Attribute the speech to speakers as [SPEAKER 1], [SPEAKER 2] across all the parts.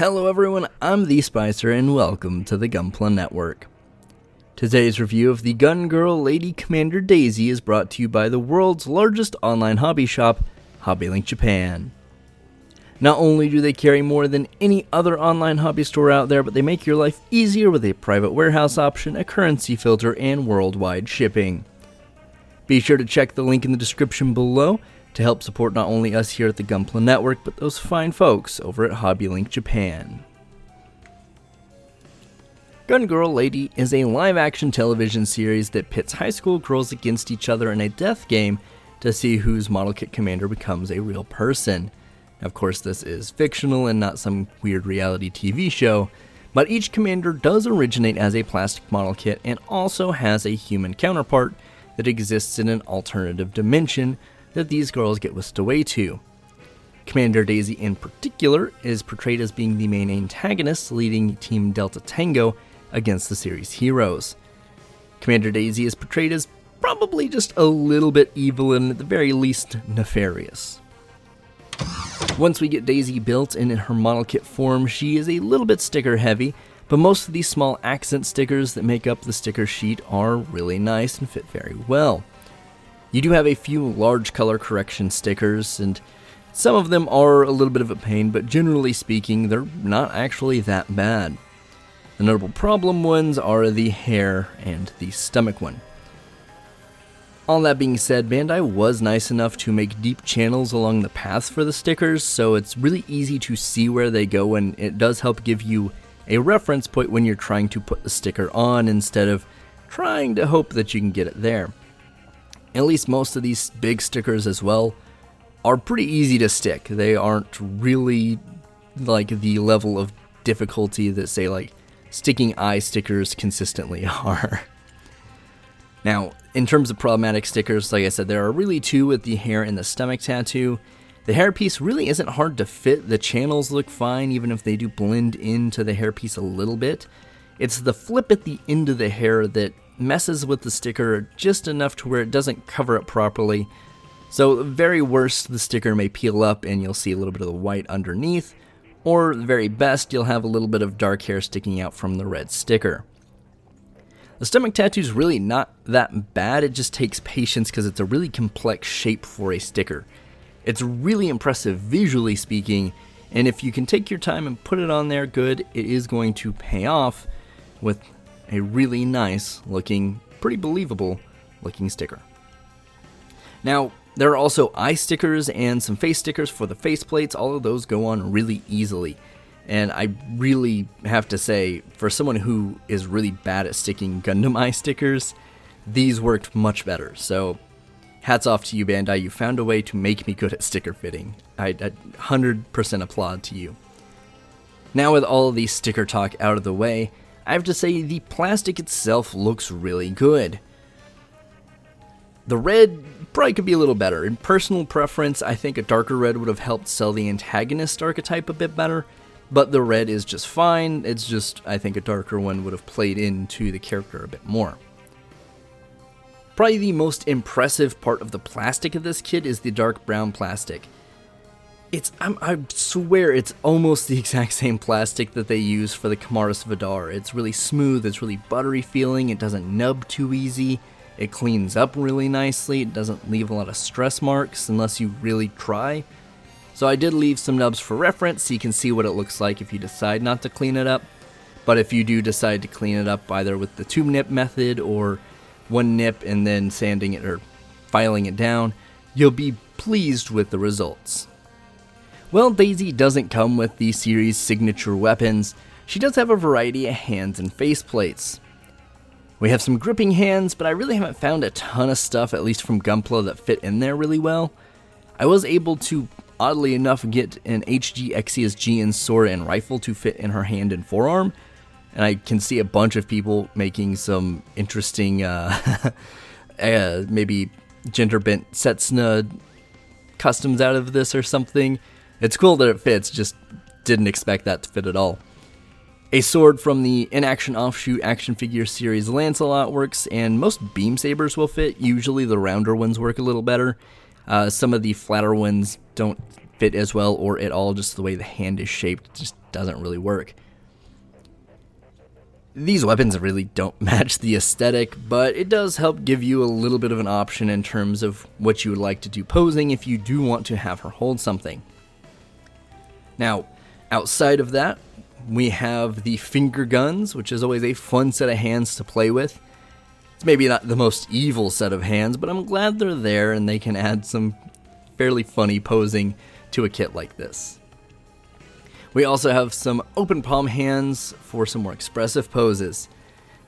[SPEAKER 1] Hello everyone, I'm the Spicer and welcome to the Gunpla Network. Today's review of the Gun Girl Lady Commander Deijī is brought to you by the world's largest online hobby shop, HobbyLink Japan. Not only do they carry more than any other online hobby store out there, but they make your life easier with a private warehouse option, a currency filter, and worldwide shipping. Be sure to check the link in the description below to help support not only us here at the Gunpla Network, but those fine folks over at HobbyLink Japan. Gun Girl Lady is a live-action television series that pits high school girls against each other in a death game to see whose model kit commander becomes a real person. Of course, this is fictional and not some weird reality TV show, but each commander does originate as a plastic model kit and also has a human counterpart that exists in an alternative dimension that these girls get whisked away to. Commander Deijī in particular is portrayed as being the main antagonist leading Team Delta Tango against the series heroes. Commander Deijī is portrayed as probably just a little bit evil and at the very least nefarious. Once we get Deijī built and in her model kit form, she is a little bit sticker heavy, but most of these small accent stickers that make up the sticker sheet are really nice and fit very well. You do have a few large color correction stickers, and some of them are a little bit of a pain, but generally speaking, they're not actually that bad. The notable problem ones are the hair and the stomach one. All that being said, Bandai was nice enough to make deep channels along the paths for the stickers, so it's really easy to see where they go, and it does help give you a reference point when you're trying to put the sticker on instead of trying to hope that you can get it there. At least most of these big stickers as well are pretty easy to stick. They aren't really like the level of difficulty that say like sticking eye stickers consistently are. Now, in terms of problematic stickers, like I said, there are really two with the hair and the stomach tattoo. The hairpiece really isn't hard to fit. The channels look fine even if they do blend into the hairpiece a little bit. It's the flip at the end of the hair that messes with the sticker just enough to where it doesn't cover it properly. So the very worst, the sticker may peel up and you'll see a little bit of the white underneath, or the very best, you'll have a little bit of dark hair sticking out from the red sticker. The stomach tattoo is really not that bad, it just takes patience because it's a really complex shape for a sticker. It's really impressive visually speaking, and if you can take your time and put it on there good, it is going to pay off with a really nice looking, pretty believable looking sticker. Now, there are also eye stickers and some face stickers for the faceplates. All of those go on really easily. And I really have to say, for someone who is really bad at sticking Gundam eye stickers, these worked much better. So, hats off to you, Bandai. You found a way to make me good at sticker fitting. I 100% applaud to you. Now with all of the sticker talk out of the way, I have to say the plastic itself looks really good. The red probably could be a little better. In personal preference, I think a darker red would have helped sell the antagonist archetype a bit better, but the red is just fine. It's just, I think a darker one would have played into the character a bit more. Probably the most impressive part of the plastic of this kit is the dark brown plastic. I swear it's almost the exact same plastic that they use for the Kamaris Vidar. It's really smooth, it's really buttery feeling, it doesn't nub too easy, it cleans up really nicely, it doesn't leave a lot of stress marks unless you really try. So I did leave some nubs for reference so you can see what it looks like if you decide not to clean it up. But if you do decide to clean it up either with the 2-nip method or 1 nip and then sanding it or filing it down, you'll be pleased with the results. Well, Deijī doesn't come with the series' signature weapons. She does have a variety of hands and faceplates. We have some gripping hands, but I really haven't found a ton of stuff, at least from Gunpla, that fit in there really well. I was able to, oddly enough, get an HG Exia's Jian sword and rifle to fit in her hand and forearm, and I can see a bunch of people making some interesting, maybe gender-bent Setsuna customs out of this or something. It's cool that it fits, just didn't expect that to fit at all. A sword from the in-action offshoot action figure series Lancelot works, and most beam sabers will fit. Usually the rounder ones work a little better. Some of the flatter ones don't fit as well or at all. Just the way the hand is shaped just doesn't really work. These weapons really don't match the aesthetic, but it does help give you a little bit of an option in terms of what you would like to do posing if you do want to have her hold something. Now, outside of that, we have the finger guns, which is always a fun set of hands to play with. It's maybe not the most evil set of hands, but I'm glad they're there and they can add some fairly funny posing to a kit like this. We also have some open palm hands for some more expressive poses.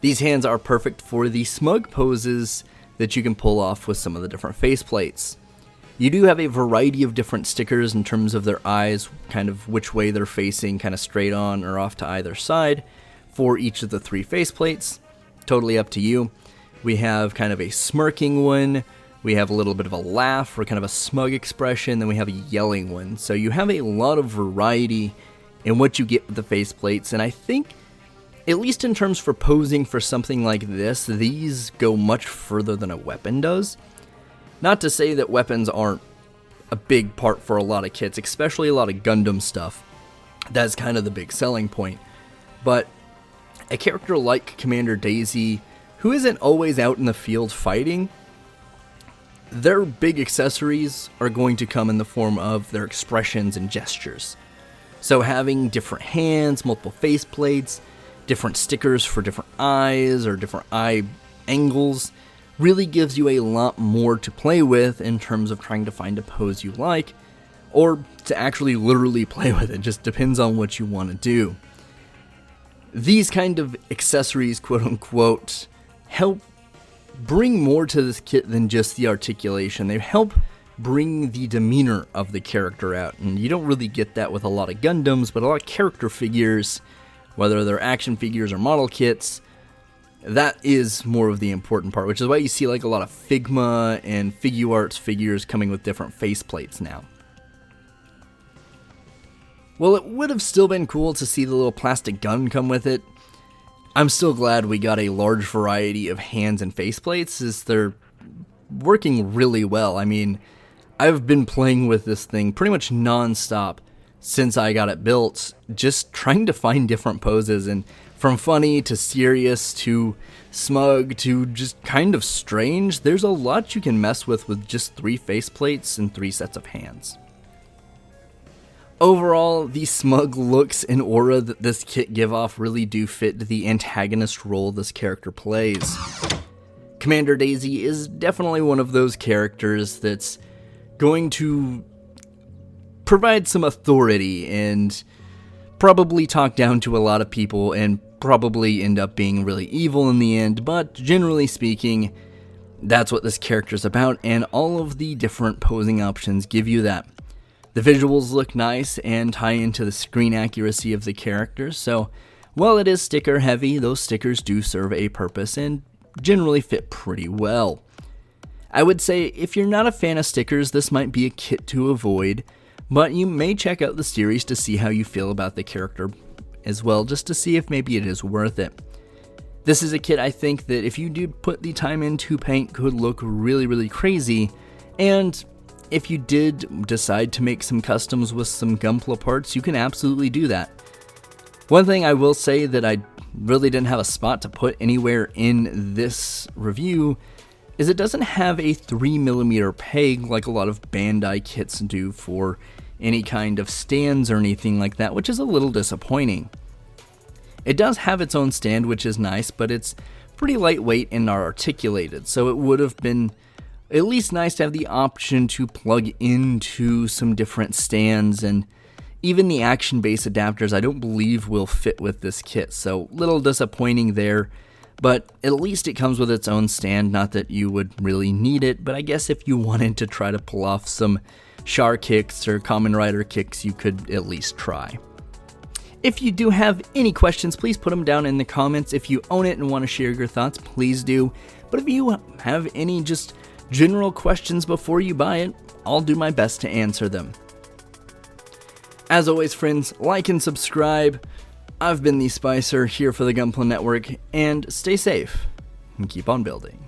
[SPEAKER 1] These hands are perfect for the smug poses that you can pull off with some of the different faceplates. You do have a variety of different stickers in terms of their eyes, kind of which way they're facing, kind of straight on or off to either side for each of the 3 faceplates. Totally up to you. We have kind of a smirking one, we have a little bit of a laugh or kind of a smug expression, then we have a yelling one. So you have a lot of variety in what you get with the faceplates, and I think, at least in terms for posing for something like this, these go much further than a weapon does. Not to say that weapons aren't a big part for a lot of kits, especially a lot of Gundam stuff. That's kind of the big selling point. But a character like Commander Deijī, who isn't always out in the field fighting, their big accessories are going to come in the form of their expressions and gestures. So having different hands, multiple faceplates, different stickers for different eyes or different eye angles really gives you a lot more to play with in terms of trying to find a pose you like, or to actually literally play with it. Just depends on what you want to do. These kind of accessories, quote unquote, help bring more to this kit than just the articulation. They help bring the demeanor of the character out, and you don't really get that with a lot of Gundams, but a lot of character figures, whether they're action figures or model kits, that is more of the important part, which is why you see like a lot of Figma and Figuarts figures coming with different faceplates now. Well, it would have still been cool to see the little plastic gun come with it. I'm still glad we got a large variety of hands and faceplates, as they're working really well. I mean, I've been playing with this thing pretty much non-stop since I got it built, just trying to find different poses, and from funny to serious to smug to just kind of strange, there's a lot you can mess with just 3 faceplates and 3 sets of hands. Overall, the smug looks and aura that this kit give off really do fit the antagonist role this character plays. Commander Deijī is definitely one of those characters that's going to provide some authority and probably talk down to a lot of people and probably end up being really evil in the end, but generally speaking, that's what this character's about, and all of the different posing options give you that. The visuals look nice and tie into the screen accuracy of the character, so while it is sticker heavy, those stickers do serve a purpose and generally fit pretty well. I would say if you're not a fan of stickers, this might be a kit to avoid, but you may check out the series to see how you feel about the character as well, just to see if maybe it is worth it. This is a kit I think that if you do put the time into paint could look really, really crazy, and if you did decide to make some customs with some Gunpla parts, you can absolutely do that. One thing I will say that I really didn't have a spot to put anywhere in this review is it doesn't have a 3mm peg like a lot of Bandai kits do for any kind of stands or anything like that, which is a little disappointing. It does have its own stand, which is nice, but it's pretty lightweight and not articulated, so it would have been at least nice to have the option to plug into some different stands, and even the action base adapters I don't believe will fit with this kit, so little disappointing there. But at least it comes with its own stand, not that you would really need it, but I guess if you wanted to try to pull off some Char kicks or Kamen Rider kicks, you could at least try. If you do have any questions, please put them down in the comments. If you own it and want to share your thoughts, please do. But if you have any just general questions before you buy it, I'll do my best to answer them. As always, friends, like and subscribe. I've been the Spicer here for the Gunpla Network, and stay safe and keep on building.